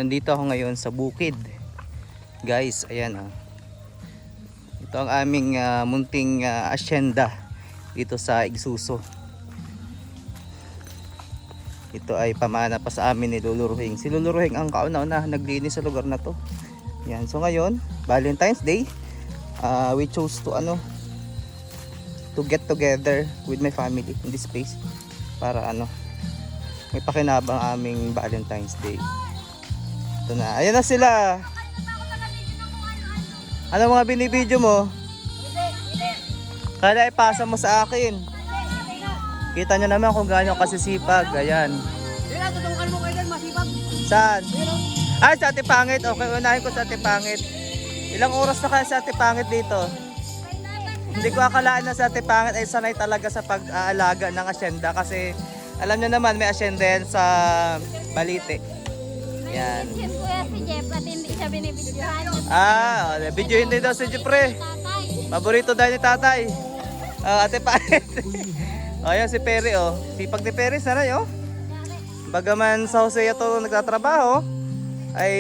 Nandito ako ngayon sa bukid. Guys, ayan oh. Ito ang aming munting asyenda dito sa Igsuso. Ito ay pamana pa sa amin ni Lolo Ruhing. Si Lolo Ruhing ang kauna-una naglinis sa lugar na to. Yan. So ngayon, Valentine's Day, we chose to to get together with my family in this place para may pakinabang aming Valentine's Day. Ito na. Ayan na sila. Ano mga binibidyo mo? Kala ipasa mo sa akin. Kita nyo naman kung gaano kasisipag. Ayan. Saan? Ay, sa Ate Pangit. Okay, unahin ko sa Ate Pangit. Ilang oras na kaya sa Ate Pangit dito? Hindi ko akalaan na sa Ate Pangit ay sanay talaga sa pag-aalaga ng asyenda. Kasi alam nyo naman may asyenda yan sa Balite. Yan. Si Jeff at hindi siya binibidyohan. Video hindi daw si Jeffrey. Paborito daw ni tatay. Ate Pangit. Ayan si Perry oh. Sipag ni Perry sanay oh. Bagaman sa Jose ito nagtatrabaho, ay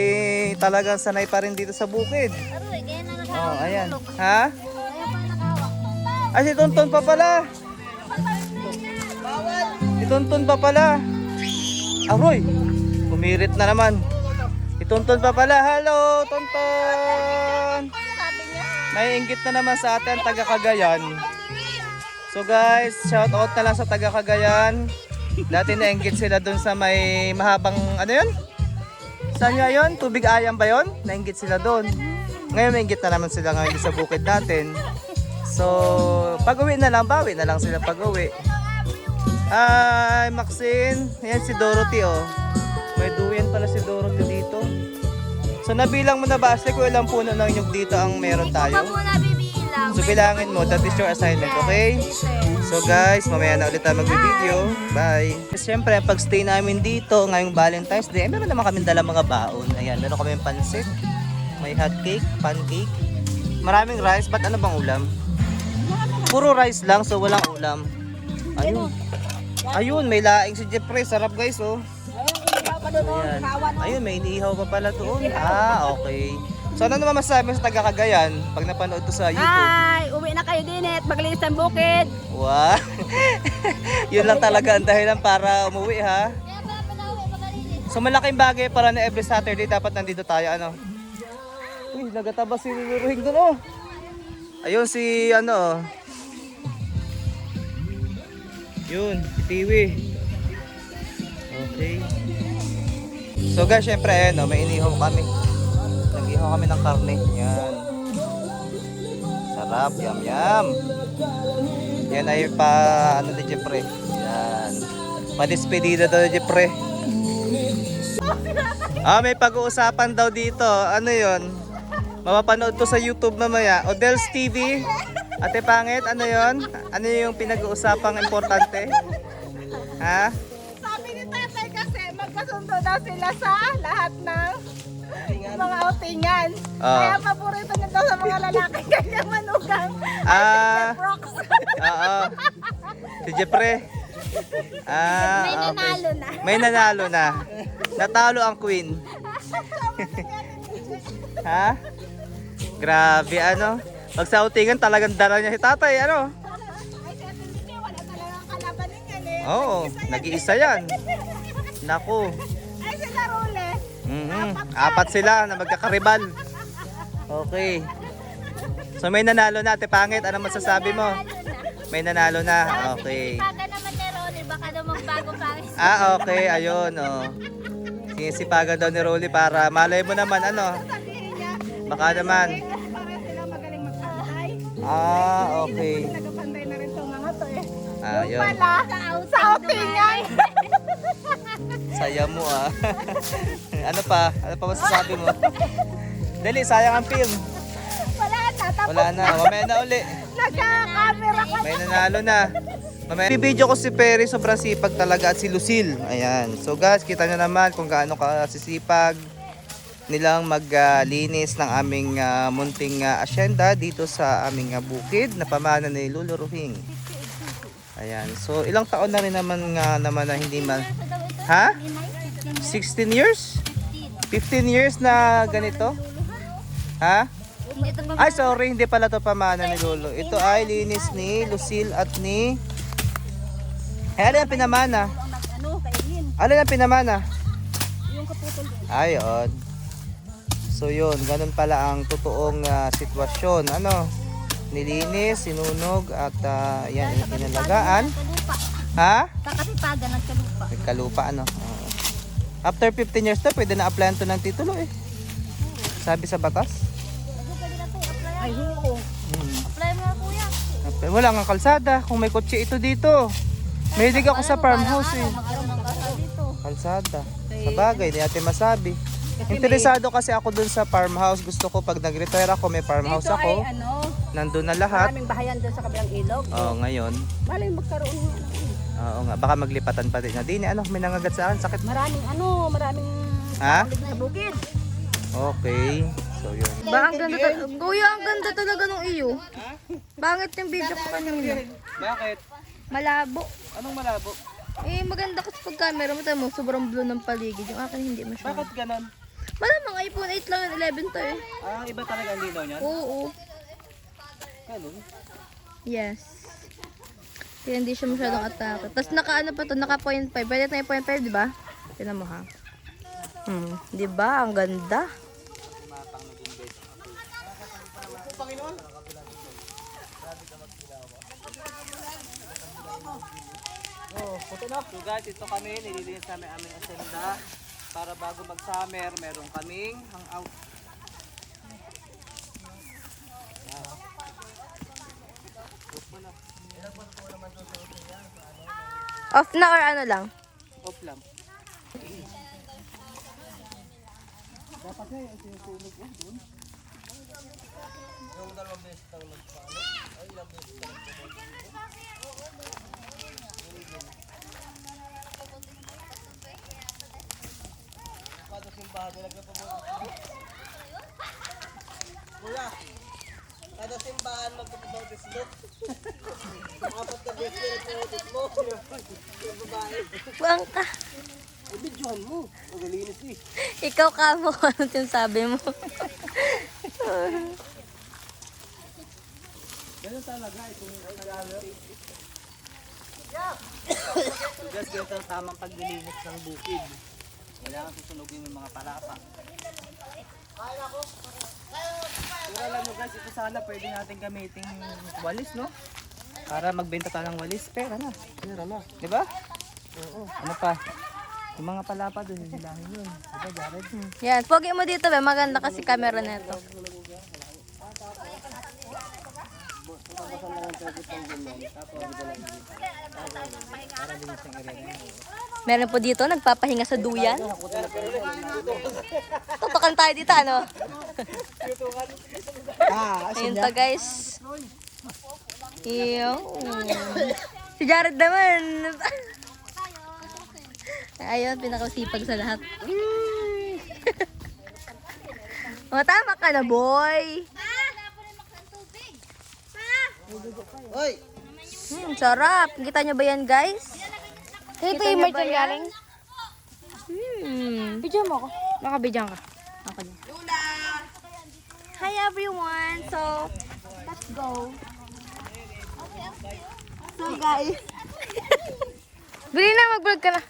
talagang sanay pa rin dito sa bukid. Ayan. Ha? Ay si Tonton pa pala. Si Tonton pa pala. Aroy. Pumirit na naman. Itonton pa pala. Hello, Tonton. May inggit na naman sa atin taga Cagayan. So guys, shout out na lang sa taga Cagayan. Dati nainggit sila dun sa may mahabang yun? Saan nga yun? Tubig Ayam ba yun? Nainggit sila dun. Ngayon may inggit na naman sila ngayon sa bukid natin. So pag uwi na lang, bawi na lang sila pag uwi. Hi Maxine. Ayan si Dorothy oh. May duyan pala si Dorothy dito. So nabilang mo na ba? Asli ko ilang puno ng nyug dito ang meron tayo? Ikaw muna bibilang. So bilangin mo, that is your assignment, okay? So guys, mamaya na ulit tayo mag-video. Bye! Siyempre, ang pag-stay namin dito ngayong Valentine's Day, meron naman kami dalang mga baon. Ayan, meron kami pansit, may hot cake, pancake, maraming rice. Ba't ano bang ulam? Puro rice lang, so walang ulam. Ayun. Ayun, may laing si Jeffrey. Sarap guys, oh. Ayan. Ayun, may iniihaw pa pala doon. Okay. So ano naman masasabi sa taga Cagayan pag napanood to sa YouTube? Ay, uwi na kayo din at maglinis ng bukid. Wow. Yun lang talaga ang dahilan para umuwi ha. So malaking bagay para na every Saturday dapat nandito tayo Uy, nagataba si Ruhing doon oh. Ayun si Yun, si Tiwi. Okay. So guys, syempre may inihaw kami. Nag-ihaw kami ng karne. Yan. Sarap, yum yum. Yan ay ni Jeffrey. Yan. Pa-despedida daw ni Jeffrey. May pag-uusapan daw dito. Ano yun? Mapapanood to sa YouTube mamaya. Odel's TV. Ate Pangit, ano yun? Ano yung pinag-uusapang importante? Ha? Sabi ni tatay kasi magkasundo daw sila sa lahat ng mga outingan. Kaya paborito niya daw sa mga lalaki kanya manugang. Oo. Si Jeffrey. May nanalo na. May nanalo na. Natalo ang queen. Ha? Grabe Pag sa outingan talagang dala niya si tatay Ay, siya hindi wala talagang kalaban niyan eh. Oo, nag-iisa yan. Naku. Ay, sila Rule. Apat sila na magkakaribal. Okay. So may nanalo na, Ate Pangit. Ano masasabi mo? May nanalo na. Okay. Paga naman ni Ronnie, baka daw magbago pangis. Okay. Ayun, sinisipagan daw ni Rolly para malay mo naman, Sabihin niya, baka naman. para sila magaling magpantay. Okay. Nagpantay na rin itong mga to eh. Ayun. Wala, sa outingan. Saya mo Ano pa masasabi mo? Dali, sayang ang film. Wala na, tapos Wala na, mamaya na uli. nagka-camera ka. May nanalo na. Bibidyo ko si Perry, sobrang sipag talaga, at si Lucille. Ayan. So guys, kita nyo naman kung gaano kasisipag nilang maglinis ng aming munting asyenda dito sa aming bukid na pamana ni Lolo Ruhing. Ayan. So ilang taon na rin naman na hindi man. Ha? 16 years? 15 years na ganito? Ha? Hindi ito pa. Ay, sorry, hindi pala to pamana ni Lolo. Ito ay linis ni Lucille at ni... Ay, ano yung pinamana? kainin. Ano yung pinamana? Yung kaputol din. Ayun. So yun, ganun pala ang totoong sitwasyon. Ano? Nilinis, sinunog at yan, inalagaan. Kalupa. Ha? Kakasipagan ng kalupa. Nagkalupa, ano? Oo. After 15 years to, pwede na applyan to ng titulo eh. Sabi sa batas. Pwede na ito i-apply. Ay, oo. Apply mo na kuya. Wala nga kalsada. Kung may kotse ito dito. Mahilig ako sa farmhouse eh. Magkaroon ng kasal dito. Kalsada. Sa bagay, di natin masabi. Interesado kasi ako dun sa farmhouse. Gusto ko pag nag-retire ako, may farmhouse Dito ako. ay Nandun na lahat. maraming bahayan doon sa kabilang ilog. Oo, ngayon. Malay magkaroon ng Oo nga, baka maglipatan pa din. Di, ano, may nangagat sa akin. Sakit. maraming Ha? ulit sa bukid. Okay. So yun. Ba, ang ganda talaga. Kuya, ang ganda talaga ng iyo. Bangit yung video ko kanina. Bakit? Malabo. Anong malabo? Eh, maganda kasi pag camera mo, tayo mo, sobrang blue ng paligid. Yung akin hindi masyado. Bakit ganon? Malamang iPhone 8 lang yun, 11 to eh. Ah, iba talaga ang linaw niyan? Oo. Ganon? Yes. Kaya hindi siya masyadong atake. Tapos naka ano pa to, naka 0.5. Pwede na yung 0.5, di ba? Tignan mo ha. Di ba? Ang ganda. So guys, ito kami, nililinis namin aming asenda para bago mag-summer, meron kaming hangout. Off na or ano lang? Off lang. Dapat nga yung sinusunog ko doon. Yung dalawang beses daw nagpano. Ay, ilang beses daw Kuya, kada simbahan magpapabautis mo. Apat na beses na nagpapabautis mo. Yung babae. Buwang ka. Ibidyohan mo. Magalinis eh. Ikaw ka mo, ano yung sabi mo? Ganun talaga itong nag-aaral. Guys, ganito ang tamang paglilinis ng bukid. Kailangan susunugin yung mga palapa. Pero alam mo guys, ito sana pwede natin gamitin walis, no? Para magbenta tayo ng walis, pera na. Pera na. Diba? Oo. Ano pa? Yung mga palapa doon, hilahin yun. Diba, Jared? Yan, pogi mo dito ba? Maganda kasi camera neto. Meron po dito, nagpapahinga sa duyan. Tutukan tayo dito, ano? Ayun to, guys. Iyo. Si Jared naman. Ayun, pinakasipag sa lahat. Tama ka na, boy. Hoy! Sarap. Kita nyo ba yan, guys? Ito yung merch ang galing. Video mo ako. Nakabidyan ka. Ako din. Hi, everyone. So, let's go. So, guys. Bili na, mag-vlog ka na.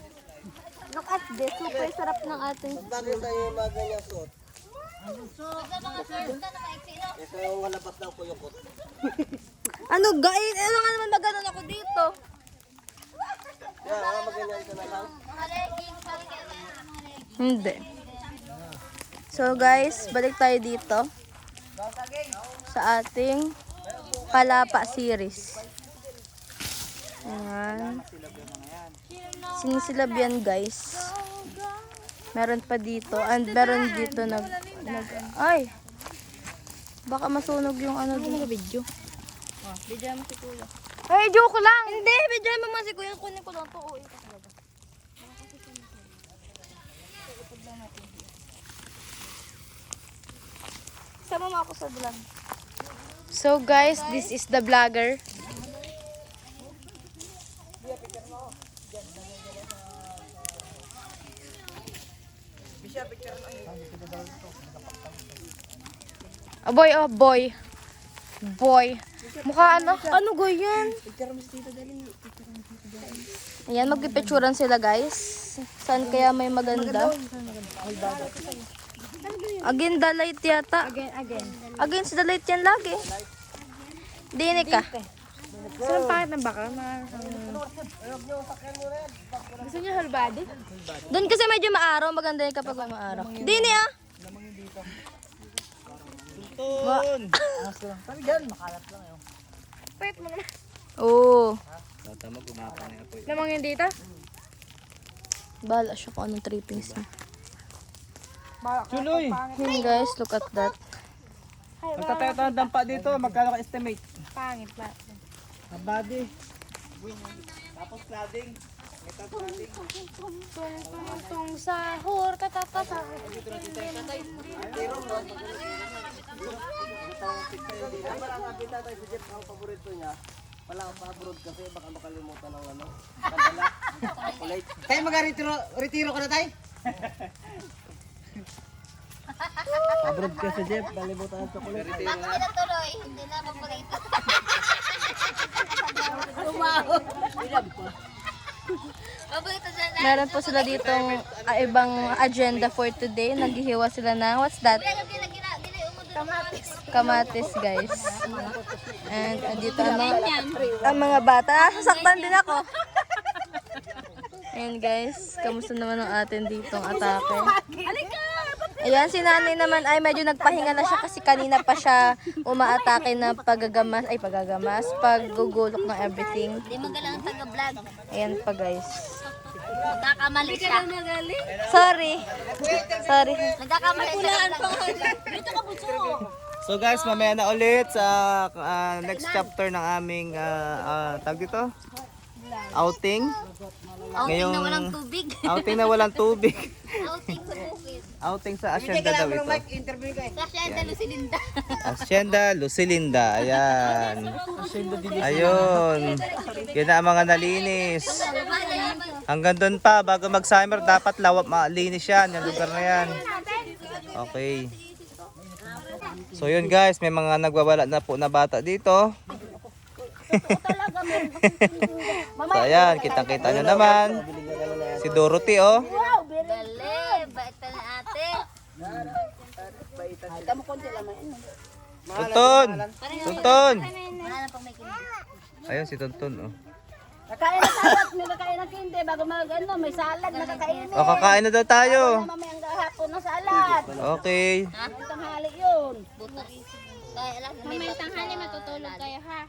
Look at this. Super sarap ng ating... Bakit tayo yung mga ganyan suot? Ito yung malabas daw ko yung kot. Ano, guys? Ano nga naman maganon ako dito? Yan, maganyan ka na lang. Hindi. So, guys, balik tayo dito. Sa ating palapa series. Ayan. Sinisilab yan, guys. Meron pa dito. And meron dito ay! Baka masunog yung ano dito. Video. Video mo si Kuya. Ay, joke lang! Hindi! Video mo man si Kuya. Kunin ko lang ito. Oo, ito talaga. Sama mo ako sa vlog. So guys, this is the vlogger. Boy, oh, boy. Boy. Mukha ano? Ano ganyan? Ayan, magpipicturan sila guys. Saan kaya may maganda? Again, the light yata. Against the light yan lagi. Dinig ka. Saan pangit ng baka? Gusto niyo whole body? Doon kasi medyo maaraw. Maganda yun kapag may maaraw. Dini ah! Tuntun! Pwede mo naman. Oo. Tama, gumapa na po. Lamang yun dito? Bahala siya kung anong trippings niya. Chuloy! Yun guys, look at that. Magtatayo tayo ng dampa dito. Magkano ka estimate? Pangit ba? Body. Tapos cladding. Tung sahur, tatatasa. Tayo mag-retiro ka na tayo? Abroad ka sa Jeff. Balimutan ang chocolate. Tuloy, hindi na paborito. Paborito dyan na. Meron po sila ditong ibang agenda for today. Naghihiwa sila ng, what's that? Kamatis guys. And dito ang mga bata. Nasasaktan din ako. Ayan guys, kamusta naman ang atin ditong atake? Ayan, si nanay naman ay medyo nagpahinga na siya kasi kanina pa siya umaatake na paggugulok ng everything. Hindi magalang taga-vlog. Ayan pa guys. Nagkakamali siya. Sorry. Sorry. Nagkakamali siya. Dito ka puso. So guys, mamaya na ulit sa next chapter ng aming tawag dito? Outing. Outing na walang tubig. Outing na walang tubig. Outing sa bukid. Outing sa Hacienda daw ito. Interview ka eh. Kasi ang Lucilinda. Hacienda Lucilinda. Ayan. Ayun. Yun na ang mga nalinis. Hanggang doon pa, bago mag-summer, dapat malinis yan. Yung lugar na yan. Okay. So yun guys, may mga nagwawala na po na bata dito. So ayan, kitang-kita nyo naman. Si Dorothy oh. Galing. Bait pa na ate. Tuntun! Tuntun! Wala na pang may kinig. Ayun si Tuntun oh. Nakain na tayo at may nakain ng kinde bago may salad na kakainin. O kakain na daw tayo. Mamayang hapon ng salad. Okay. Ang tanghali yun. Buto. Kaya alam, may tanghali matutulog kayo ha.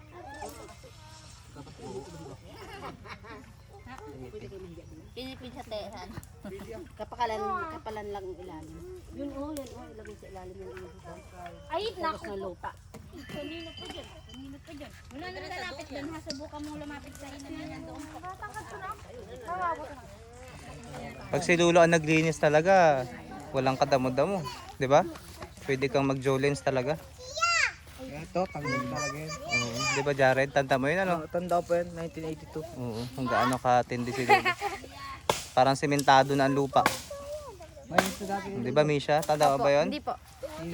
Pinipid sa tehan. Kapalan lang ang ilalim. Yun ilagay sa ilalim ng ilalim. Ay, naku. Na lupa. Kanino pa dyan. Wala na lalapit doon ha. Subukan mong lumapit sa ina niya doon. Pag si Lulo ang naglinis talaga, walang kadamo-damo. Di ba? Pwede kang mag-jolens talaga. Ito, tanggal talaga yun. Oo. Di ba Jared? Tanda mo yun ano? Tanda ko pa yun, 1982. Oo. Kung gaano katindi si Lulo. Parang sementado na ang lupa. May gusto dati. Di ba Misha? Tanda mo ba yun? Hindi po.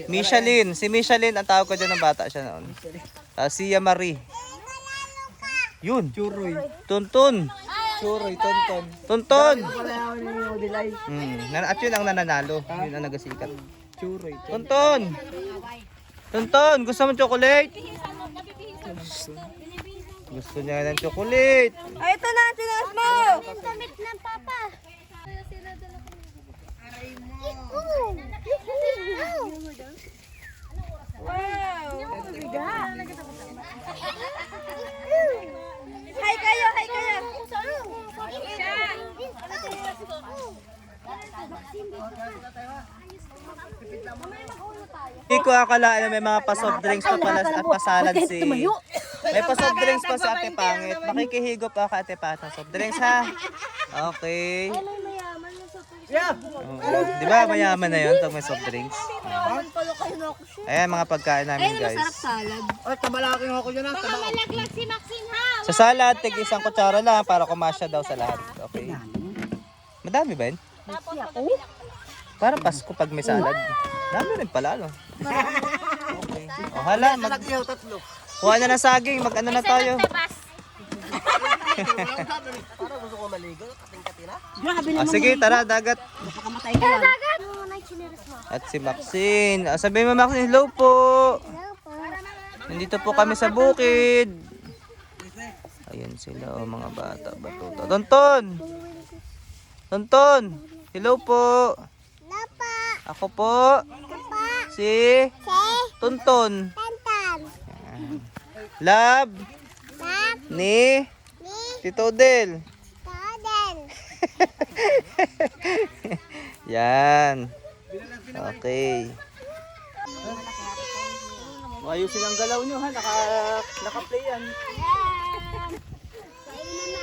Michelin. Si Michelin, ang tawag ko dyan ng bata siya noon. Si Marie. Yun. Churoy. Tuntun. Churoy, tonton. Tuntun. Wala ako yung dilay. At yun ang nananalo. Yun ang nagasikat. Churoy. Tuntun. Tuntun, gusto mo chocolate? Gusto niya ng chocolate. Ay, ito na, tinas mo! Damit ng papa. Hi kayo, hi kayo! Hindi ko akala na may mga pa-soft drinks pa pala at pasalad si... May pa-soft drinks pa sa Ate Pangit. Makikihigop pa ka Ate Pata. Soft drinks ha? Okay. Oo. Di ba mayaman na yun pag may soft drinks? Ayan mga pagkain namin guys. Ay, tabalaking ako dyan ha. Malaglag si Maxine ha. Sa salad, tig isang kutsara lang para kumasya daw sa lahat. Okay. Madami ba yun? Para Pasko pag may salad. Dami rin pala no? O hala, Nag-ihaw tatlo. kuha na ng saging, mag-ano na tayo. Para gusto ko maligo. Kating-kati na. Sige, tara, dagat. Makamatay ka lang. At si Maxine. Sabihin mo, Maxine, hello po. Nandito po kami sa bukid. Ayan sila, mga bata, batuta. Tonton! Tonton! Hello po. Ako po. Si Tonton. Ayan. Love. Ni Tito Del. Yan. Okay. Ayusin ang galaw nyo ha. Naka-play yan.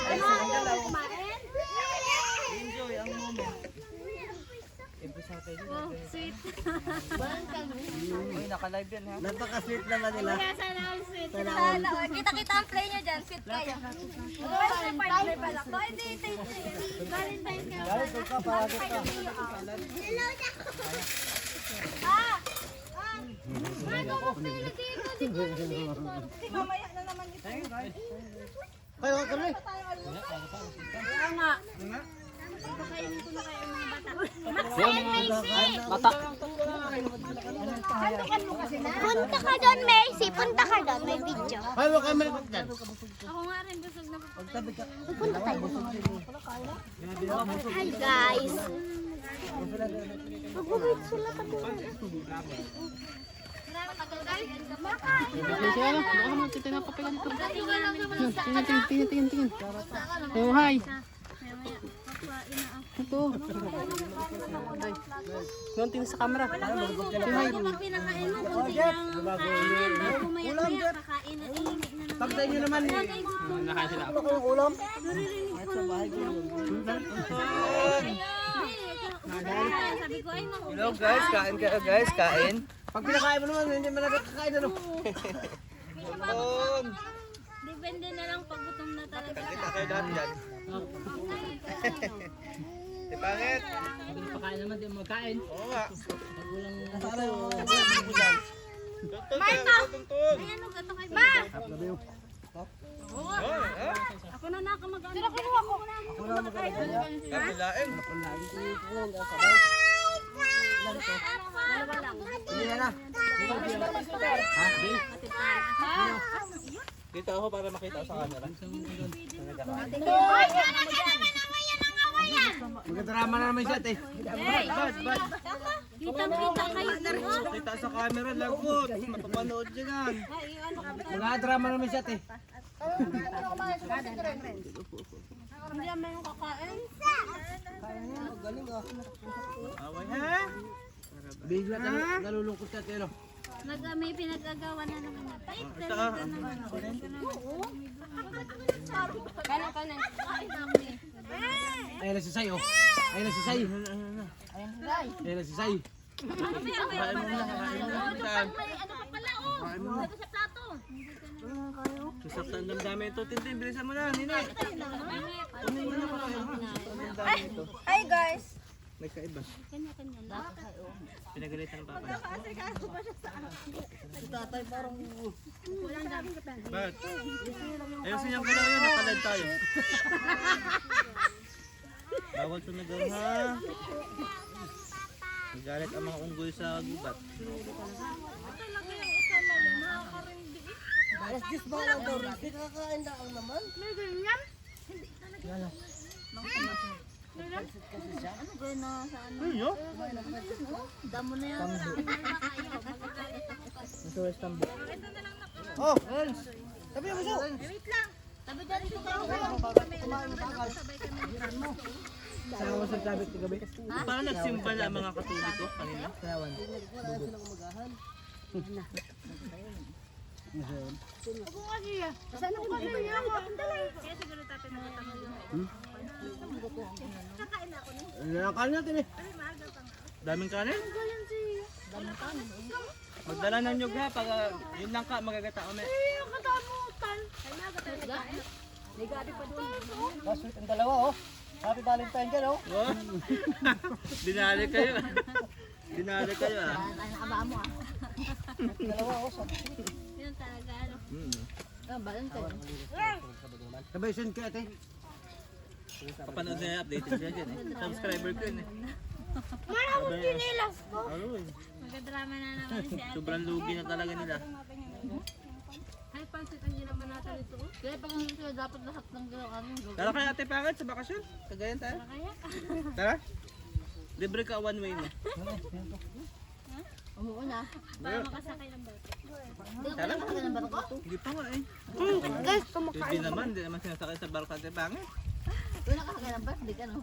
Ayusin ang galaw. Enjoy ang moment. Uy, naka-live yan ha. Napaka-sweet naman nila. Kita-kita ang play nyo dyan. Sweet kayo. Valentine pala. Valentine ka. Kayo ka kami. Punta ka doon, Macy. Punta ka doon. May video. Kayo ka malikot dyan. Ako nga rin busog na punta tayo. Hi, guys. Mag-wait sila katulad. Tingin. Oh, hi. Ito. Tingin sa camera. Pinakain mo, kunti lang. Maya-maya, kakain na iingit na naman. Pagdayin nyo naman. Nakain sila. Ano kayong ulam? Sabi ko, ay naku. Hello guys, kain kayo guys, kain. Pag pinakain mo naman, hindi mo nakakain ano. Tonton. Depende na lang pag gutom na talaga. Kita kayo lahat dyan. Di pangit? Pakain naman, di magkain. Oo nga. Ano? Tonton, tonton. Ay, ano gato kay Ma? Ako na nakamag-ano. Pero kinuha ko. Ako na mag-ano. Kapilain. Dalawa lang. Hindi na na. Dito ako para makita sa camera. Hoy, sana ka naman awayan ang awayan. Magkadrama na naman siya, te. Hey, kitang-kita kayo. Kita sa camera, lagot. Mapapanood nyo yan. Magkadrama naman siya, te. Hindi naman yung kakain. Away ha? Bigla nalulungkot siya, te. no? May pinag-agawa na naman na. Pait na Ito, naman. Kanan. Ayun na si Say, oh. Ayun na si Say. Ayun na si Say. Kain mo na, kain mo na. May ano pa pala, oh. Dito sa plato. Sasaktan ng dami ito. Tintin, bilisan mo na, nini. Hi guys! Nagkaiba. Kanya-kanya lang. Pinagalitan ng papa. Si tatay parang... Bakit? Ayusin yung galaw yun, nakalad tayo. Bawal sumigaw ha. Nagalit ang mga unggoy sa gubat. Alas 10 ba ang daw rin? Kakain na ang naman. Ano gawin na sa ano? Ayun yun. Damo na yan. Oh, Ernst. Sabi mo siya. Sabi dyan ito kayo. Sama sa sabit ko gabi. Paano nagsimba na ang mga katoliko kanina? Sayawan. Saan ako ba ako? Kaya siguro tatay na Nakain natin eh. Daming kanin? Magdala ng nyug ha, pag yun lang ka, magagata kami. Sweet ang dalawa, oh. Happy Valentine dyan, oh. Dinali kayo. Dinali kayo ah. Yun talaga, ano. Kabaysan ka ate. Kapanood na yung update siya dyan eh. Subscriber ko yun eh. Maraming kinilas ko. Aroy. Magkadrama na naman si ate. Sobrang lugi na talaga nila. Ay, pansit ang ginawa natin ito. Kaya pag hindi dapat lahat ng ginawa ano. Tara kaya ate Pangit sa bakasyon. Kagayan tayo. Kaya? Tara. Libre ka one way na. Umuuna. Para makasakay ng bote. Tara. Hindi pa nga eh. Guys, Hindi naman. Hindi naman sinasakay sa barko ate Pangit. Doon nakakaya ng basnig, ano?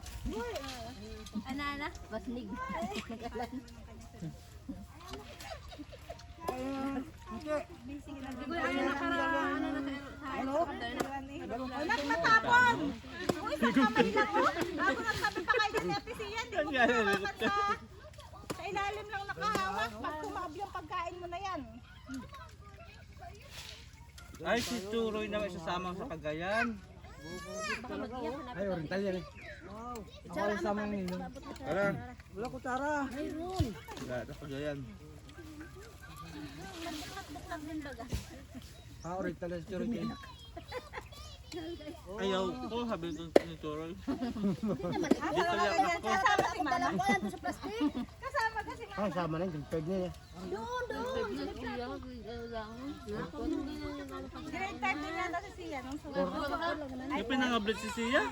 Ana? Basnig. Nag-alan. anak matapon. Kung isang kamay lang mo, ako nagsabi pa kayo ni Ate Sian, di mo kinahawakan sa ilalim lang nakahawak. Pag kumabi yung pagkain mo na yan. Ay, si Turoy na isasama sa Cagayan. Ay, oriental yan eh. Ako rin sama yung ninong. Tara. Wala ko tara. Wala, sa Cagayan. Oriental yan si Turoy. Ayaw ko, sabi ko ni Turoy. Dito lang ako. Kasama si Mama. Kasama kasi Mama. Ah, sama na yung third niya. Grade 5 din yata si Sian. Nung sumunod. Yung pinangablit si Sia.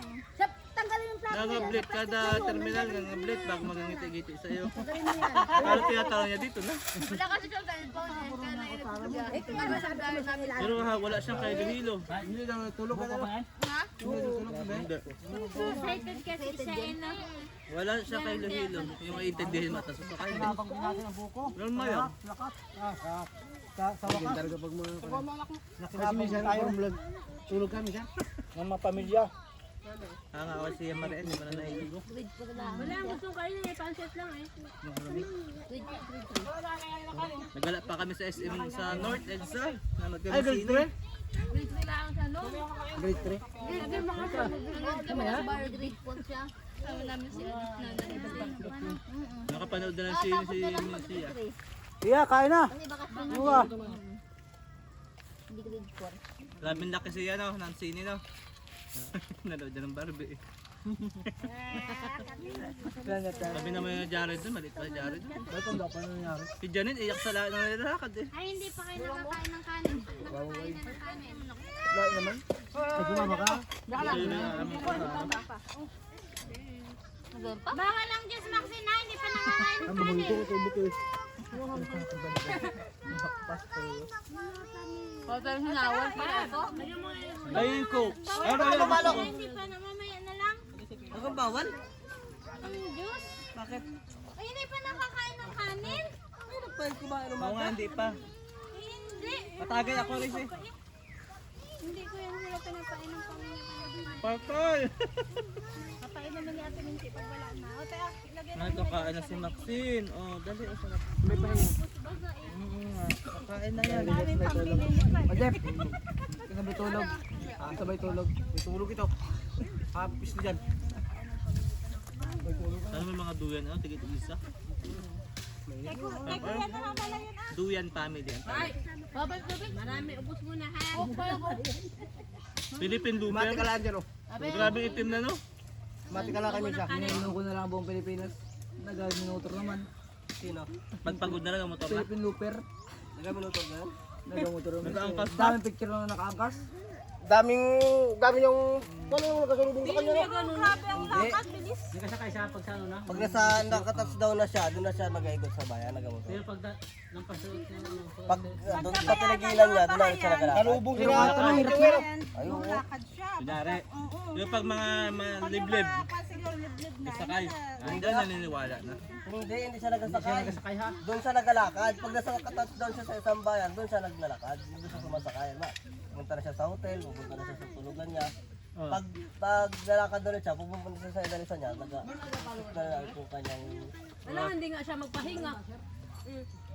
Nangablit kada terminal, nangablit bago magangiti-giti sa'yo. Pero tinatanong niya dito na. Wala kasi siyang cellphone. Kaya na-irito. Ito nga sa dami namin. Pero wala siyang kahilo-hilo. Hindi lang tulog ka na lang. Hindi. Excited kasi siya na. Wala siyang kahilo-hilo. Yung maiintindihin mo, tapos sakay na. Normal yan. Sa wakas. Talaga pag mga nakilapang tayo. Tulog kami siya. Ng mga pamilya. Ako siya Marian, hindi mo na naiigo. Wala, gusto ko kayo na pansit lang eh. Nagala pa kami sa SM sa North EDSA. Na Ay, magkami grade sine. 3? Grade 3? Grade 4 siya. Sama namin si Edith na. Nakapanood na lang si Sia. Iya, kain na. Buka. Hindi grade 4. Labing laki siya no, ng sine no. Nanood na ng Barbie eh. Sabi naman yung Jared doon, malit pa Jared doon. Ba't ang dapat nangyari? Si Janet, iyak sa lahat ng nilalakad eh. Ay, hindi pa kayo nakakain ng kanin. Nakakain ka ng kanin. Lahat naman. Ay, sumama ka? Ito yung aming Baka lang Diyos Maxine na, hindi pa nakakain ng Ang mahal ko, kanin. buto eh. Hotel Hinawal pa ito. Ayun ko. Ano yun? Ay, hindi pa na, mamaya na lang. Ako bawal? Ang Diyos. Bakit? Ay, hindi pa nakakain ng kanin. Oo nga, hindi pa. Hindi. Matagay ako rin eh. Hindi ko yan sila pinapain ng pamilya. Patay! Kapain naman ni Ate Minty pag wala na. O, tayo, ilagay na. Nagkakain na si Maxine. Oh, dali. Oh, sarap. May pahinga. Kakain na yan. Namin pambili niya pa. O, Jeff. Sabay tulog. Sabay tulog. May tulog ito. Hapis na dyan. Ano may mga duyan? Ano? Tigit isa? Kay kuya na lang pala yun ah. Duyan family yan. Marami, ubos muna ha. Philippine Mati Looper. ka lang dyan, oh. Grabe itim na no? Mati ka lang kami siya. Ininom ko na lang ang buong Pilipinas. Nag-minutor naman. Sino? Pagpagod na lang ang motor na. Philippine Looper. Nag-minutor na yan? Nag-minutor naman. Nag-aangkas na? Daming picture na nakaangkas. Dami yung... Ano yung nakasalubong sa kanya? Grabe ang lakad, bilis. Hindi ka siya kaysa pag sa ano na. Pag nasa nakatouchdown na siya, doon na siya nag-aikot sa bayan, nagamotor. Pero pag lampas sa Pag doon sa pinagilan niya, doon na siya nagalakad. Salubong sila. Yung lakad siya. Kunyari. Yung pag mga liblib, Kasi yung liblib na. sakay. Andyan naniniwala na. Hindi siya nagasakay. Doon siya nagalakad. Pag nasa nakatouchdown siya sa isang bayan, doon siya naglalakad. Hindi siya sumasakay. Pupunta na siya sa hotel, pupunta na siya sa tulugan niya. Pag nalakad doon siya, pupunta siya sa ilalisa niya, nag-shoot na lang kung kanyang... Wala, hindi nga siya magpahinga.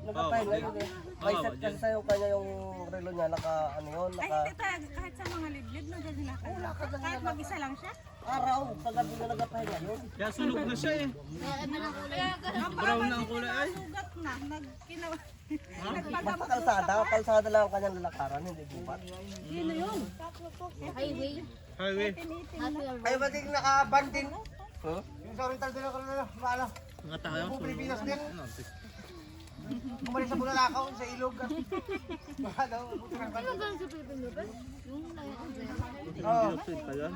nakapahinga yun eh. May set kasi sa yung kanya yung relo niya, ano yun, Ay, hindi talaga. Kahit sa mga liblib, nandiyan din ako. Kahit mag-isa lang siya. araw, kagabi na nagpapahinga yun. Kaya sunog na siya eh. Brown na ang kulay ay. Sugat na. Nagkinawa. Basta kalsada lang ang kanyang lalakaran, hindi gubat. Highway. Highway. Ay, ba't yung nakabanding? Huh? Yung sa oriental din ako na, maala. Mga tayo. Yung Pilipinas din. Kumalis sa Bulalakaw, sa ilog. Baka daw, buti ng Ano ba sa Philippine ba? Yung Oo. pa yan.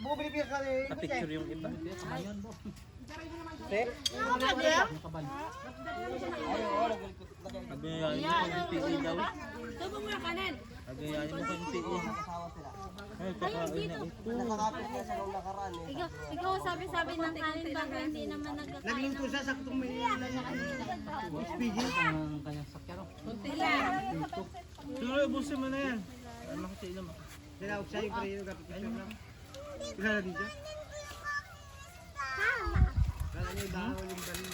Buong Pilipinas na eh. ikot eh. Picture yung iba. Agayanin mo kung PE daw. Tubo mo yung kanin. Agayanin mo kung PE. Ay, kakain na ito. Nakakapit niya sa nung nakaraan eh. Ikaw sabi-sabi ng kanin baka hindi naman nagkakain. Nagluto siya, saktong may SPG. Ang kanyang sakyaro. Siguro ubusin mo na yan. Para makatiinom ako. Tinawag siya yung prayer, nagkapit lang. Kilala din siya? Kala niya yung bawal yung bali.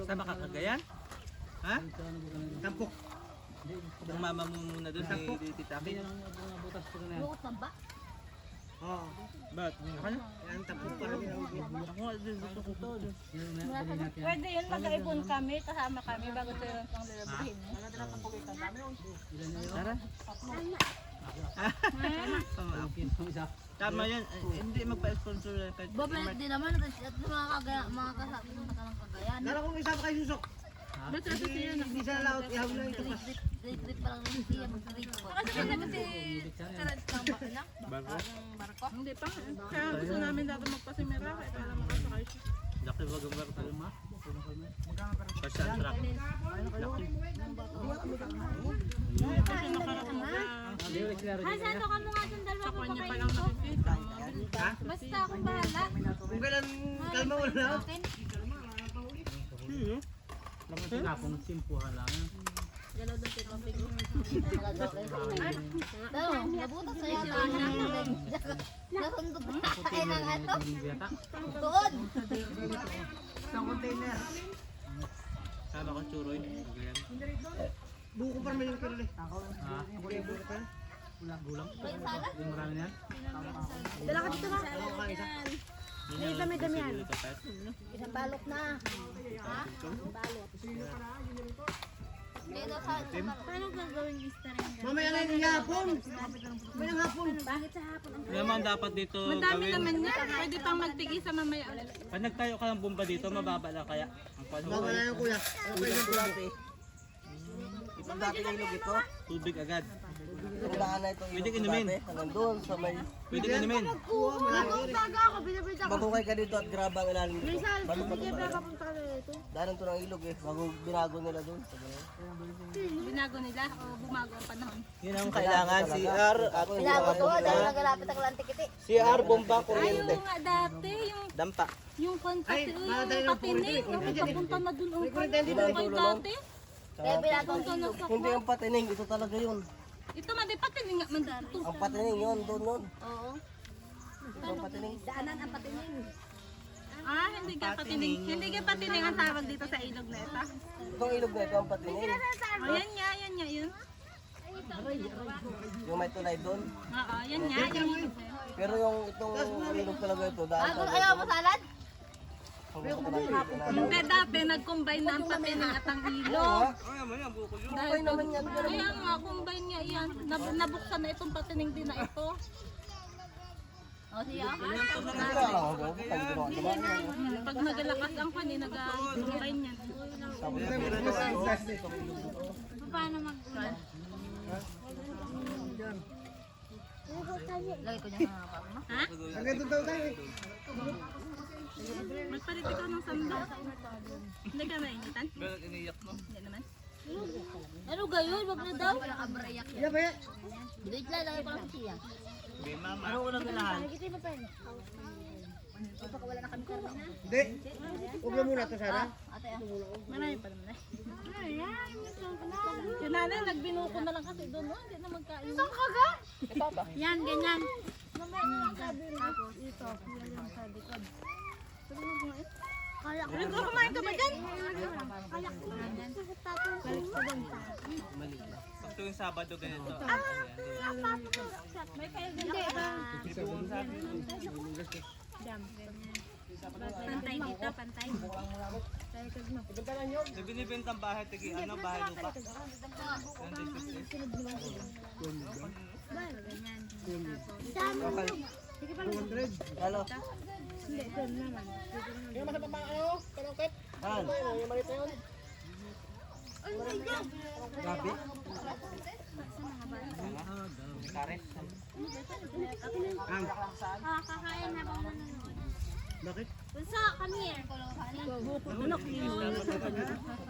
Sama ka Cagayan? Ha? Tampok. Yung mama mo muna doon si Tita Akin. Buot man ba? Oo. Ba't? Ano? Yan, tampok para ginawag. Ako nga din gusto ko to. Pwede yun, magkaipon kami, kasama kami, bago tayo yung pang lalabahin. Tara. Tama yan. Hindi magpa-sponsor yan. Kahit Babalik din naman at mga kasama ng Cagayan. Dala kong isa pa kay Susok. Hindi siya laot, ihawin lang ito pas. Trip pa lang rin siya mag-trip ko. Kasi ba naman si Karat kang bakina? Barko? Hindi pa. Kaya gusto namin dati magpasimera, kaya para makasakay siya. laki wag ang barko ma. Kasi ang truck. Laki. Hasa to ka mo nga itong dalawa ko Kanya pa kakainin lang ko. nakikita. Basta akong bahala. Kung kailan kalma wala na. Akin. Laman sinapong simpuhan lang. Galaw doon sa ibang pigo. Daw, nabutas sa yata na. Nasundot na kain ng ano. Tuod. Isang container. Sama ko churoy. Buko pa naman yung kirli. Ha? Buko pa. Gulang. May sala? Yung marami yan. Dala ka dito na. May dami yan. Isang balot na. Ha? Balot. Dito sa paano gagawin Easter egg? Mamaya na yung hapon. Mamaya ng hapon. Bakit sa hapon ang Naman dapat dito Madami gawin. naman niya, pwede pang magtigi sa mamaya ulit. Pag nagtayo ka ng bomba dito, mababa lang kaya. Ang Bawala panahon. yung kuya. Okay yung kuya. Itong dati na ilog ito, Tubig agad. yung daan na itong Pwede ilog ko inumin. dati, hanggang doon sa may Pwede inumin. Magukay ka dito at grabe ang ilalim dito. Bago pa ito talaga. Daanan to ng ilog eh, bago binago nila doon. Binago nila o bumago ang panahon. Yun ang kailangan, CR at Binago to, dahil nagalapit ang lantikiti. CR, bomba, Ay, kuryente. oo nga dati, Dampa. yung Ay, yung madali ng patinig, papunta na dun ang Hindi na yung dulo nun. dati. Kaya binago Hindi yung patining, ito talaga yun. Ito man, di patinig nga man dito. Ang patining yun, doon nun. Oo. Ito ang patining. Daanan ang patining. Ah, hindi ka patinig. Hindi ka patinig ang tawag dito sa ilog na ito. Itong ilog na ito ang patining. Oh, yan nga, yun. Yung may tulay doon. Oo, yan nga, yung ilog na yun. Pero yung itong ilog talaga ito, daan Bago talaga ayaw ito. mo salad? Hanggang sa kanang Hindi, dati nag-combine na ang patinig at ang ilog. Dahil naman yan. Kaya nga, combine nga yan. Nabuksan na itong patinig din na ito. O siya. Pag magalakas ang panin, nag-combine yan. Paano mag-ulan? Lagay ko niya mga papa mo. Ha? Hanggang doon daw tayo eh. Magpalit ikaw ng sandal. Hindi ka mainitan? Hindi naman. Ano gayon? Wag na daw. Wala ka barayak yan. Iya ba yan? Dito lang, lagay ko lang siya. Ano unang ganahan? Nakikita mo pa yun. Baka wala na kami karna. Hindi. Huwag na muna ito sana. Ate, Marami pa naman eh. Yung nanay, nagbinuko na lang kasi doon. Oh, hindi na magkain. Saan ka ga? Yan, ganyan. Nagko, kumain ka ba dyan? Pag tuwing Sabado ganito. Pantay dito, pantay. May binibentang bahay, tigi, ano, bahay lupa. Halo. Yung masa pa ano? Kalungkit. Han. Yung maliit na yun. Grabe. Kares. Kakain habang nanonood. Bakit? Bunso, come here.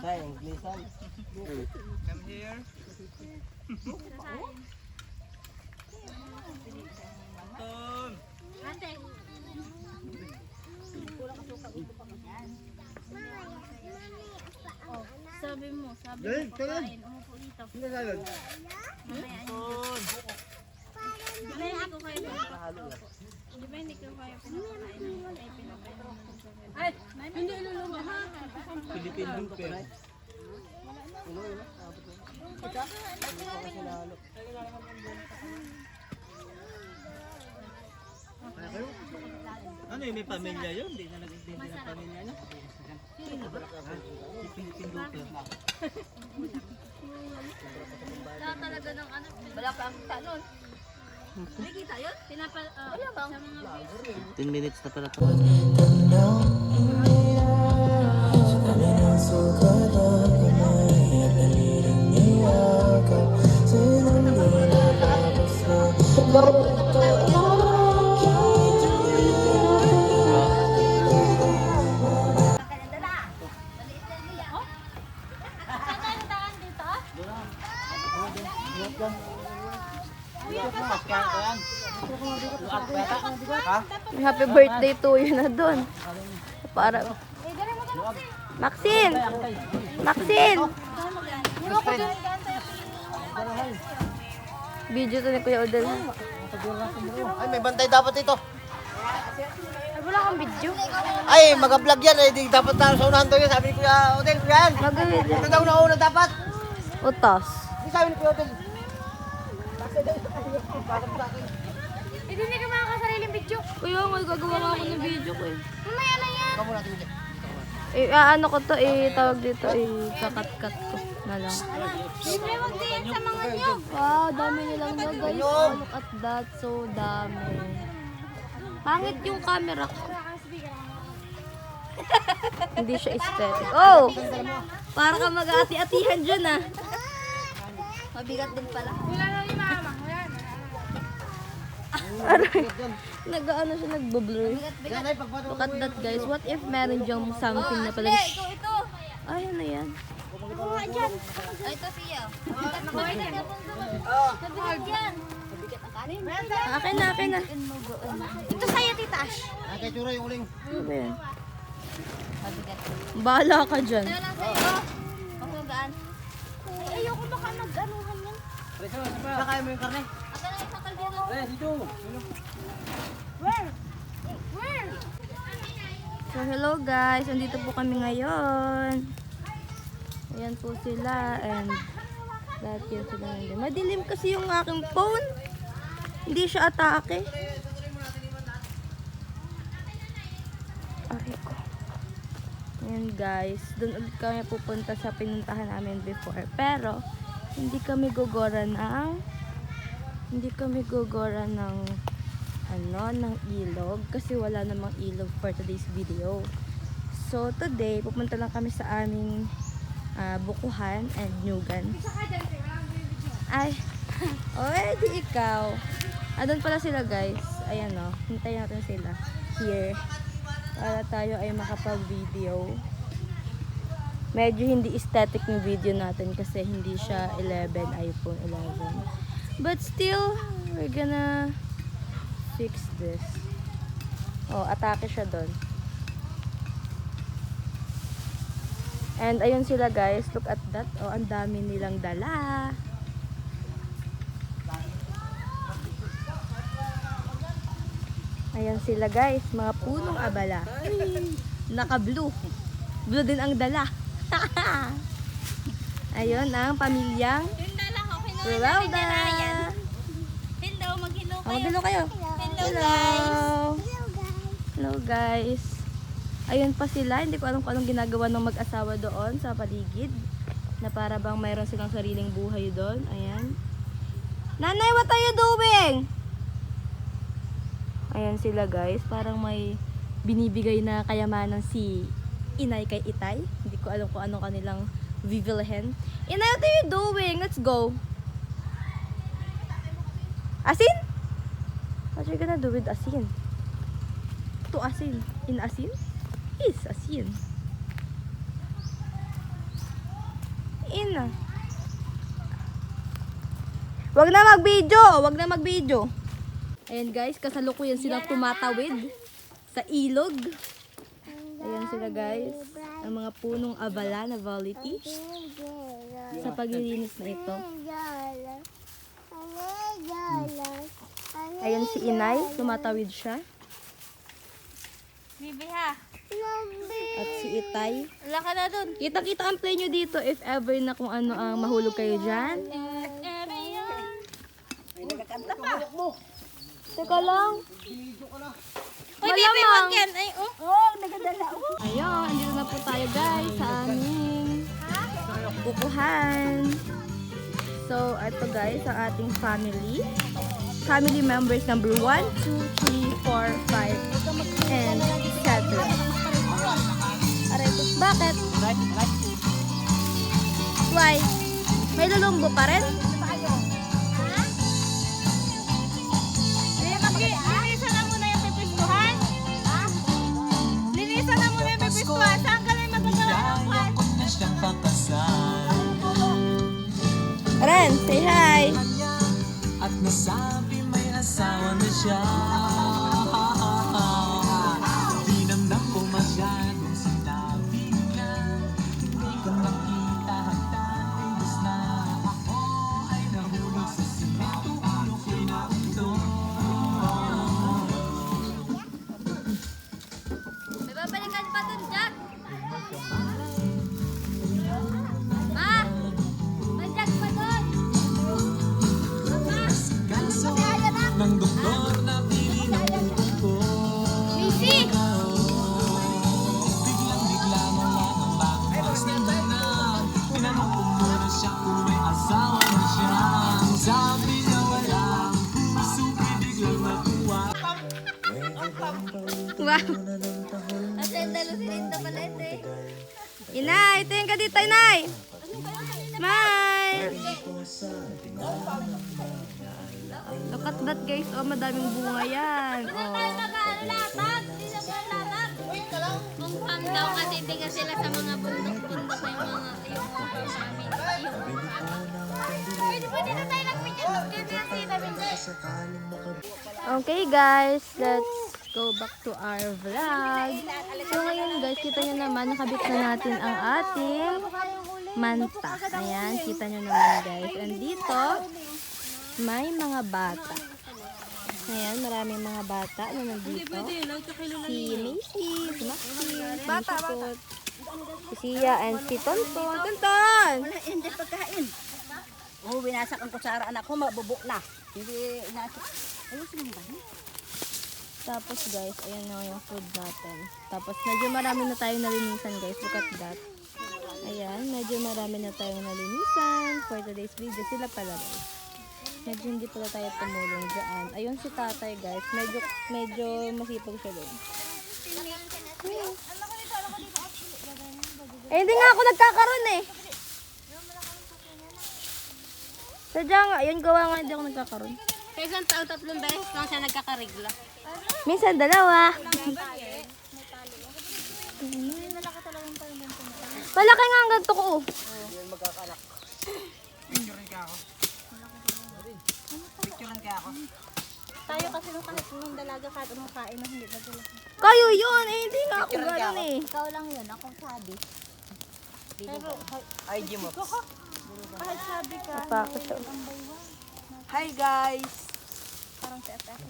Kaya, Inglisan. Come here. Anton. Ate. Oh, sabi mo, Dali, kailan? kain, umupo dito. Hindi salad. Mamaya, Anton. di ba hindi ko kayo pinapakain? Di ba hindi ko kayo pinapakain? Ay, pinapakain naman sa ganun. Ay, hindi ilulunga ha. Philippine Hooper. Ano yung may pamilya yun? Hindi na nag-intindi ng pamilya niya. Philippine Hooper. Wala talaga ng ano. Wala pa ang talon. Nakikita yun? Wala bang? Sa mga views. 10 minutes na pala to. Happy birthday to you na doon. Para Maxine! Maxine! Video to ni Kuya Odel. Ay, may bantay dapat ito. Wala kang video. Ay, mag-vlog yan. Eh, di dapat tayo sa unahan to yun. Sabi ni Kuya Odel, Kuya yan. Mag-video. Ito daw na una dapat. Utos. Hindi sabi ni Kuya Odel. Hindi ka makakasariling video. Kuya, may gagawa nga ako ng video ko eh. Mamaya na yan. Ikaw muna tingin. Ano ko to tawag dito kakat-kat ko na lang. Libre wag din sa mga nyog. Wow, dami nilang na guys. Oh, look at that, so dami. Pangit yung camera ko. Hindi siya aesthetic. Oh! Para ka mag-aati-atihan dyan ah. Mabigat din pala. Nag-ano siya, nagbo-blur. Look at that guys. What if meron diyang something na pala. Ito. Ay, ano yan? Ay, ito siya. Mabigat ka pong Mabigat yan. Mabigat ang kanin. Akin na. Ito sa'yo, Tita Ash. Ay, kay Chura yung uling. Ano ba yan? Mabigat. Bahala ka dyan. Ito lang sa'yo. Makugaan. Ay, ayoko baka mag-anuhan yan. Nakaya mo yung karne? Ito na isang kaldero. Dito. Where? So hello guys, andito po kami ngayon. Ayan po sila and lahat yun sila nandun. Madilim kasi yung aking phone. Hindi siya atake. Aray ko. Ayan guys, doon ulit kami pupunta sa pinuntahan namin before. Pero hindi kami gugora ng ng ilog kasi wala namang ilog for today's video. So today pupunta lang kami sa aming bukuhan and nyugan. Ay, di ikaw. Doon pala sila guys. Ayan o, hintayin natin sila here para tayo ay makapag-video. Medyo hindi aesthetic yung video natin kasi hindi siya iPhone 11. But still, we're gonna fix this. Oh, atake siya doon. And ayun sila guys, look at that. Oh, ang dami nilang dala. Ayan sila guys, mga punong abala. Naka-blue. Blue din ang dala. Ayun ang pamilyang Hindala ko, kinuha Rolda. Hello, mag-hello kayo. Mag-hello kayo. Hello, guys. Hello guys. Ayun pa sila, hindi ko alam kung anong ginagawa ng mag-asawa doon sa paligid. Na para bang mayroon silang sariling buhay doon. Ayan. Nanay, what are you doing? Ayan sila guys, parang may binibigay na kayamanan si inay kay itay. Hindi ko alam kung anong kanilang vivilhen. Inay, what are you doing? Let's go. Asin? What are you gonna do with asin? To asin. In asin? Is asin. In. Wag na mag-video. Wag na mag-video. Ayan guys, kasalukuyan silang tumatawid sa ilog. Ayan sila guys. Ang mga punong abala na volity sa paglilinis na ito. Ayan si inay, tumatawid siya. Bibi ha. At si itay. Wala ka na dun. Kita-kita ang play nyo dito if ever na kung ano ang mahulog kayo dyan. Teka lang. Uy, Bibi, wag yan. Ay, oh. Ayun, andito na po tayo guys sa aming pupuhan. So, ito guys, ang ating family. Family members number 1, 2, 3, 4, 5, and 7. Aray ko. Bakit? Why? May lulumbo pa rin? Linisan na muna yung pipistuhan. Linisan na muna yung pipistuhan. Saan ka lang magagawa ng kwan? Ren, say hi! At nasabi may asawa na siya. Dinamdam ko masyadong sinabi niya. Hindi ko makita hanggang ubos na. Ako ay nahulog sa simento. Ulo ko'y naunto. May babalikan pa dun, Jack. Ma! May Jack pa dun. Kaso ng doktor na pili ng buhay ko. Missy! Biglang-bigla na lang ang bagong box na dahilan. Tinanong ko muna siya kung may asawa na siya. Sabi niya wala. Suki biglang natuwa. Wow! At sendalo si Linda pala ito eh. Inay, tingin ka dito, Inay! Smile! Look at that guys, oh, madaming bunga yan. Oh. Mag-aalatat! Hindi na mag-aalatat! Kung farm daw kasi hindi ka sila sa mga bundok-bundok na yung mga namin. Pwede na tayo nagpicture. Okay guys, let's go back to our vlog. So ngayon guys, kita nyo naman, nakabit na natin ang ating manta. Ayan, kita nyo naman guys. And dito, may mga bata. Ayan, maraming mga bata na nandito. Si Macy, si Maxine, si Sipot, si Sia, and si Tonton. Tonton! Hindi pagkain. Oh, winasak ang kutsara anak ko, mabubo na. Hindi inasak. Ayusin mo ba? Tapos guys, ayan na yung food natin. Tapos medyo marami na tayong nalinisan guys. Look at that. Ayan, medyo marami na tayong nalinisan for today's video. Sila pala guys. Medyo hindi pala tayo tumulong dyan. Ayun si tatay guys. Medyo masipag siya doon. Eh, hindi nga ako nagkakaroon eh. Sadya nga, yun gawa nga hindi ako nagkakaroon. Sa isang taon, 3 beses lang siya nagkakarigla. Minsan dalawa. Malaki nga ang ganito ko. Tayo kasi nung kahit nung dalaga kahit anong kain na hindi na dala. Kayo yun, eh hindi nga ako gano'n eh. Ikaw lang yun, ako sabi. Pero IG mo. kahit sabi ka, Napako siya. Hi guys! parang si FF.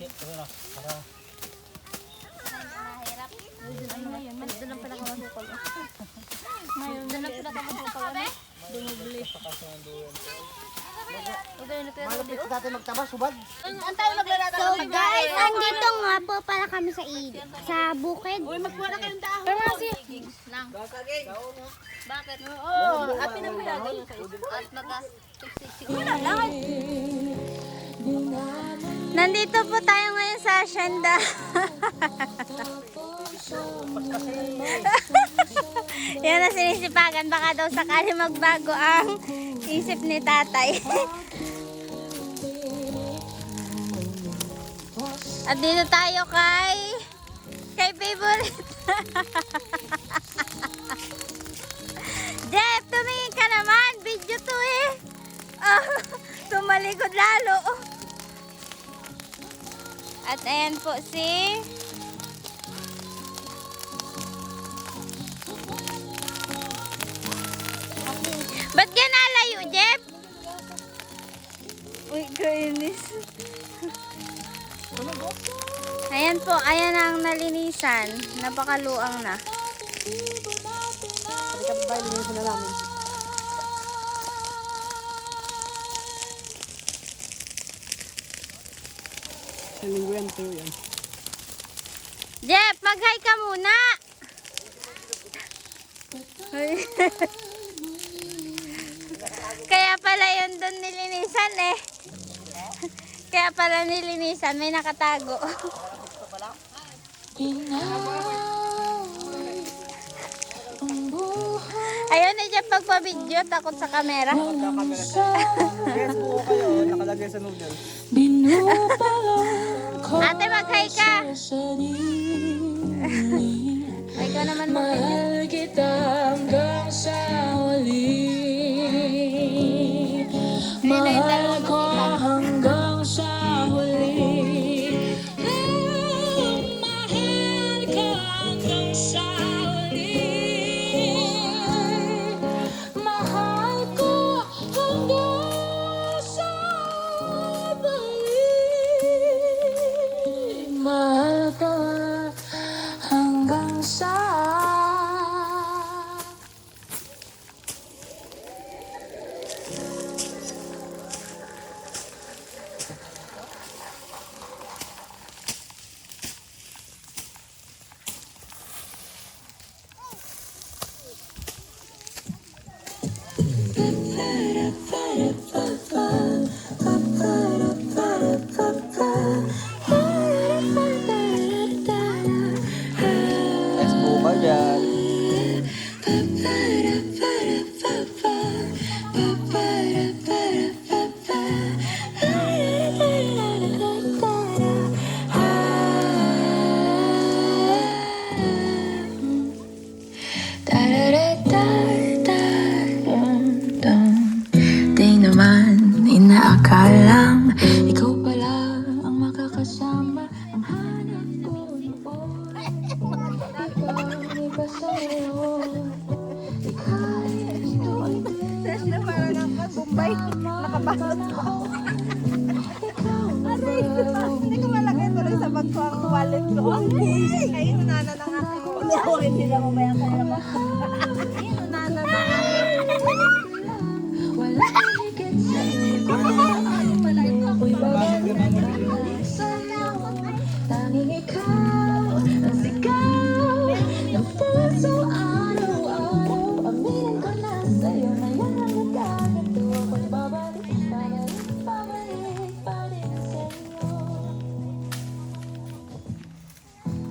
Malapit natin magtabas, subad. So guys, andito nga po para kami sa bukid. Uy, magkuha na kayong dahon. Pero kasi, Bakit? Oo, api na pala ganyan sa isip. At Nandito po tayo ngayon sa Hacienda. Yan na sinisipagan. Baka daw sakali magbago ang isip ni tatay. At dito tayo kay favorite. Jeff, tumingin ka naman. Video to eh. Oh, tumalikod lalo. At ayan po si ba't ka nalayo, Jeff? Uy, kainis. Ayan po, ayan ang nalinisan. Napakaluang na. Jeff, mag-hi ka muna. Kaya pala yun doon nilinisan eh. Kaya pala nilinisan, may nakatago. Ayun na Jeff, pagpa-video, takot sa camera. Yes, buo kayo. Nakalagay sa noodles. Ate, mag-hi ka. Ay, ikaw naman mag-hi. kita hanggang sa huli. Mahal ko hanggang sa huli. Mahal ko hanggang sa huli. Mahal ko hanggang sa huli. Mahal ko hanggang sa Yes, buo ka dyan. Di naman inaakalang ikaw pala ang makakasama. Ang hanap ko ikaw iba sa'yo. Ikaw ito ang sila para lang ka, Bombay. Nakabalot pa ako. Aray, hindi ko malagay tuloy sa bag ko ang wallet ko. Ayun, nana na nga. Hindi na ko maya kaya ba? Ayun, nana na nga. wala higit sa'yo. Ako'y babalik sa'yo. Tanging ikaw ang sigaw ng puso araw-araw. Aminin ko na sa'yo na yan ang nagkaganto. Ako'y babalik, babalik, babalik pa rin sa'yo.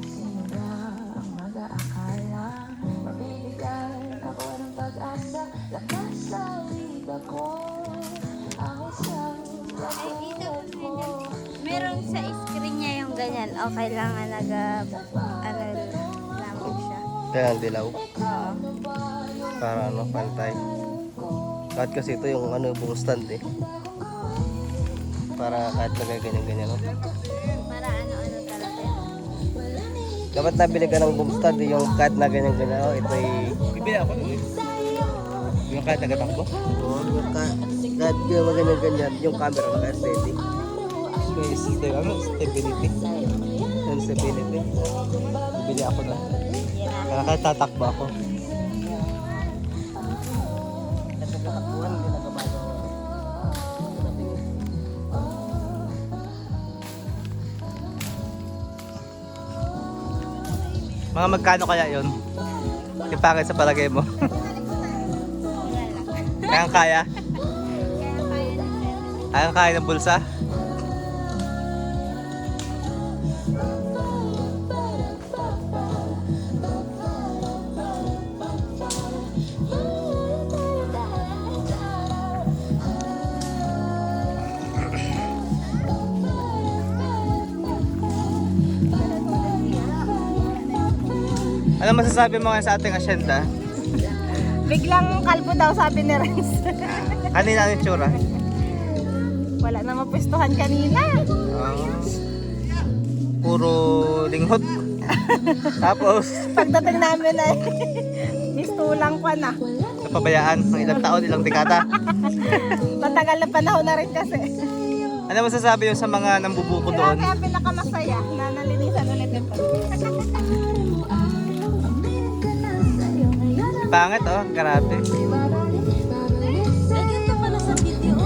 Sino ba ang mag-aakala? Mabibigyan ako ng pag-asa. Lakas sa liga ko ang isang katulad mo. Meron sa screen niya yung ganyan. O, kailangan lamig siya. Kaya ang dilaw. Oo. Para ano, pantay. Kahit kasi ito yung ano, buong stand eh. Para kahit lagay ganyan-ganyan. No? Para ano-ano talaga. Dapat nabili ka ng boom stand eh, yung kahit na ganyan-ganyan. Oh, ito ay... Bibili ako nun eh. Yung kahit nagatakbo? Oo, yung kahit ganyan-ganyan, yung camera naka-steady. May stability. Yung stability. Bibili ako na. Kaya kahit tatakbo ako. Kasi katakbuhan, hindi nagabago. Mga magkano kaya yon? Yung pangit sa palagay mo. Kayang kaya? Kayang kaya ng bulsa? Ano masasabi mo ngayon sa ating asyenda? Biglang kalbo daw sabi ni Renz. Kanina ang itsura? Wala na mapwestuhan kanina. Puro linghot. Tapos, Pagdating namin ay mistulang pa na. napabayaan ng ilang taon, ilang dekada. Matagal na panahon na rin kasi. Ano masasabi yun sa mga nambubuko doon? Kaya pinakamasaya na nalinisan ulit ito. Pangit oh, grabe. Naganda pala sa video.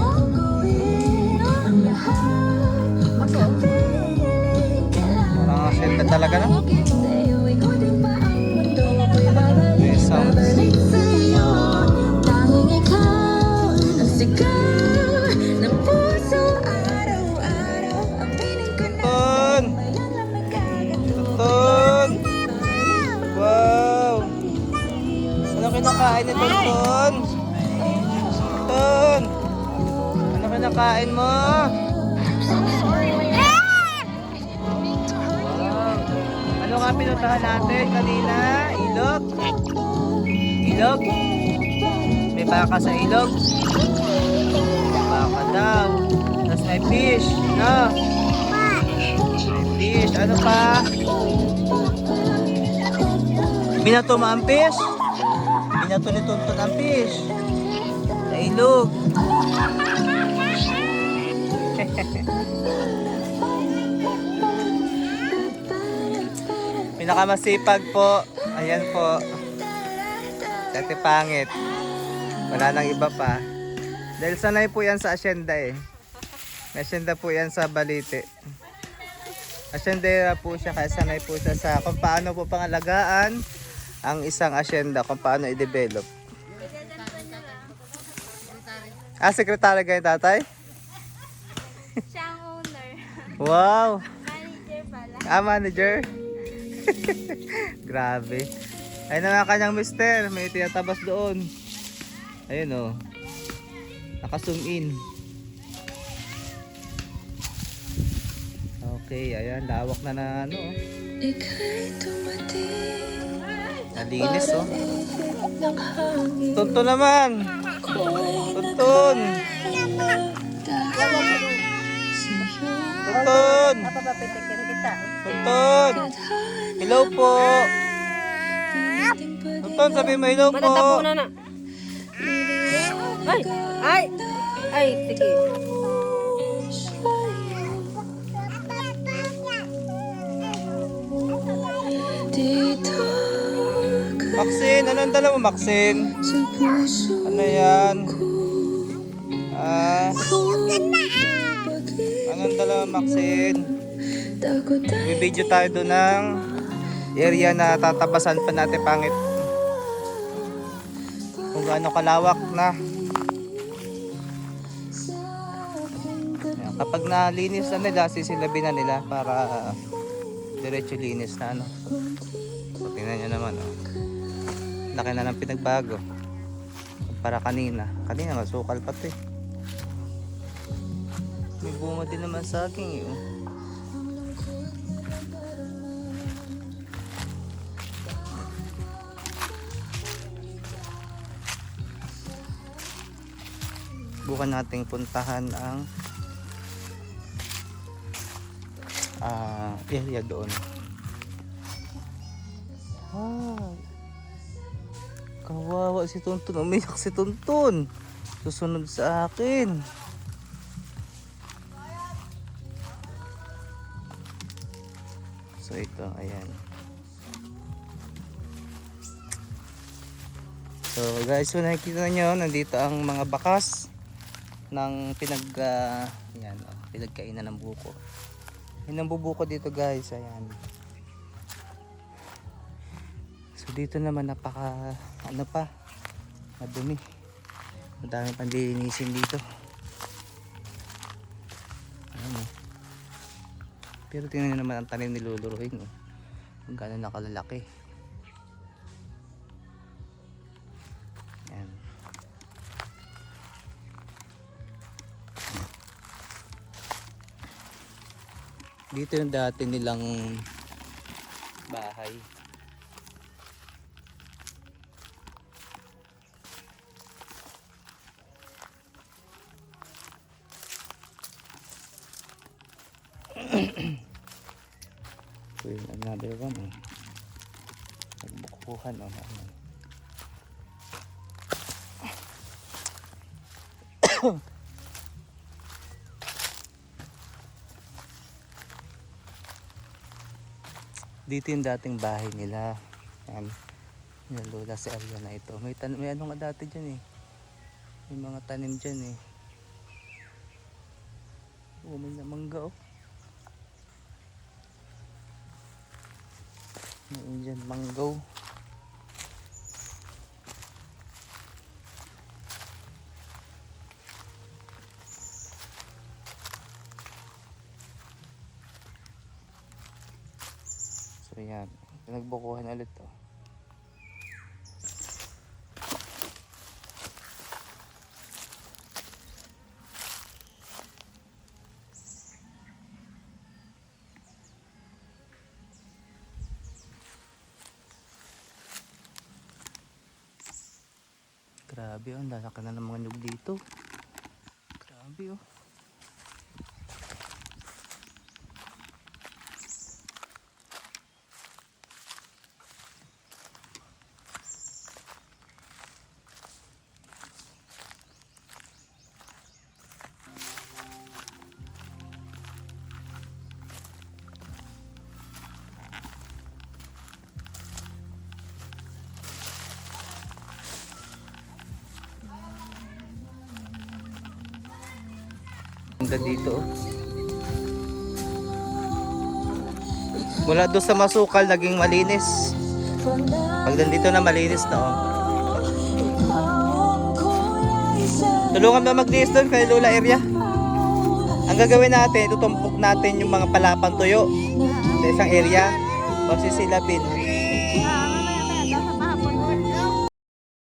Ang asyenda talaga no? May sounds. Tuntun! Tuntun! Wow! Ano kinakain ni Tuntun? Tuntun! Ano kinakain mo? Ano nga pinuntahan natin kanina? Ilog? Ilog? May baka sa ilog? Baka daw. Tapos may fish, no? May fish. Ano pa? Binato mo ang fish? Binato ni Tuntun ang fish. Sa ilog. Pinakamasipag po. Ayan po. Dati pangit. Wala nang iba pa. Dahil sanay po yan sa asyenda eh. May asyenda po yan sa Balite. Asyendera po siya kaya sanay po siya sa kung paano po pangalagaan ang isang asyenda, kung paano i-develop. Sekretary kayo tatay? Siya ang owner. Wow! Manager pala. Manager? Grabe. Ayun na nga kanyang mister. May tinatabas doon. Ayun o. Naka-zoom in. Okay, ayan. Lawak na na ano. Nalinis oh. Tuntun naman. Tuntun. Tuntun. Napapapitikin kita. Tuntun. Hello po. Tuntun, sabi mo hello po. na. Ay! Ay! Ay, sige. Maxine, anong dala mo Maxine? Ano yan? Anong dala mo Maxine? Bibidyo tayo doon ng area na tatabasan pa natin pangit. Kung gaano kalawak na. Ayan, kapag nalinis na nila, sisilabin na nila para diretso linis na ano. So, tingnan nyo naman oh. Laki na ng pinagbago para kanina masukal pati. May bunga din naman sa akin eh oh. Bukan nating puntahan ang area doon. Kawawa si Tuntun. Umiyak si Tuntun. Susunod sa akin. So ito, ayan. So guys, so nakikita nyo, nandito ang mga bakas ng pinagkainan ng buko. Yung nambubuko dito guys, ayan. Dito naman napaka ano pa, madumi. Madami pang lilinisin dito. Ano. Pero tingnan nyo naman ang tanim ni Luluruin. Oh. Kung gaano nakalalaki. Yan. Dito yung dati nilang bahay. Ito yung another one eh. Nagbukuhan o ano. Dito yung dating bahay nila. Yan. Nilula sa area na ito. May ano nga dati dyan eh. May mga tanim dyan eh. Oh, may namangga oh. May Indian mango. So yan, nagbukuhan ulit to. Grabe oh, ang lalaki na ng mga nyug dito. Grabe oh. Ganda dito oh. Mula doon sa masukal naging malinis. Pag nandito na malinis na oh. Tulungan ba maglinis doon kay Lula area? Ang gagawin natin, itutumpok natin yung mga palapang tuyo sa isang area. Pagsisilapin.